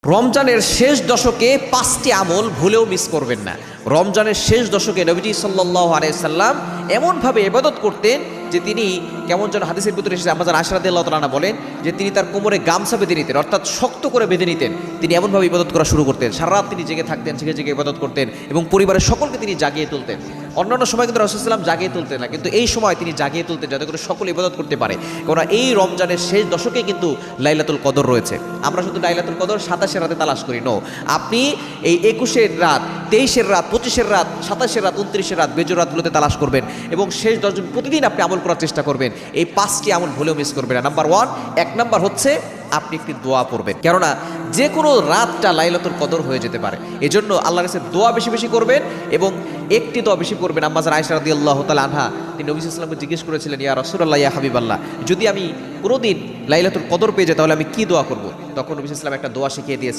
রমজানের শেষ দশকে 5টি আমল ভুলেও মিস করবেন না। রমজানের শেষ দশকে নবীজি সাল্লাল্লাহু আলাইহি সাল্লাম এমনভাবে ইবাদত করতেন যে তিনি কেমন যেন হাদিসের ভিতরে এসেছে, আমাদের আয়েশা রাদিয়াল্লাহু তাআলা বলেন যে তিনি তার কোমরে গামছা বেঁধে নিতেন, অর্থাৎ শক্ত করে বেঁধে নিতেন। তিনি এমনভাবে ইবাদত করা শুরু করতেন, সারা রাত তিনি জেগে থাকতেন, জেগে জেগে ইবাদত করতেন এবং পরিবারের সকলকে তিনি জাগিয়ে তুলতেন। অন্যান্য সময় কিন্তু রাসূলুল্লাহ সাল্লাল্লাহু আলাইহি ওয়াসাল্লাম জাগিয়ে তুলতেন না, কিন্তু এই সময় তিনি জাগিয়ে তুলতেন যাতে করে সকলে ইবাদত করতে পারে। কারণ এই রমজানের শেষ দশকে কিন্তু লাইলাতুল কদর রয়েছে। আমরা শুধু লাইলাতুল কদর 27 রাতে তালাশ করি, নো, আপনি এই 21 রাত, 23 রাত, 25 রাত, 27 রাত, 29 রাত, বেজোর রাতগুলোতে তালাশ করবেন এবং শেষ 10 দিন প্রতিদিন আপনি আমল করার চেষ্টা করবেন। এই 5টি আমল ভুলেও মিস করবেন না। নাম্বার 1, 1 নাম্বার হচ্ছে আপনি একটি দোয়া পড়বেন, কেননা যে কোনো রাতটা লাইলাতুল কদর হয়ে যেতে পারে। এজন্য আল্লাহর কাছে দোয়া বেশি বেশি করবেন এবং একটি দোয়া বেশি করবেন। আম্মা জান আয়েশা রাদিয়াল্লাহু তাআলা আনহা তিনি নবী সাল্লাল্লাহু আলাইহি ওয়াসাল্লামকে জিজ্ঞেস করেছিলেন, ইয়া রাসূলুল্লাহ, ইয়া হাবিবাল্লাহ, যদি আমি কোনোদিন লাইলাতুল কদর পেয়ে যাই তাহলে আমি কি দোয়া করব? তখন নবী সাল্লাল্লাহু আলাইহি ওয়াসাল্লাম একটা দোয়া শিখিয়ে দিয়েছেন।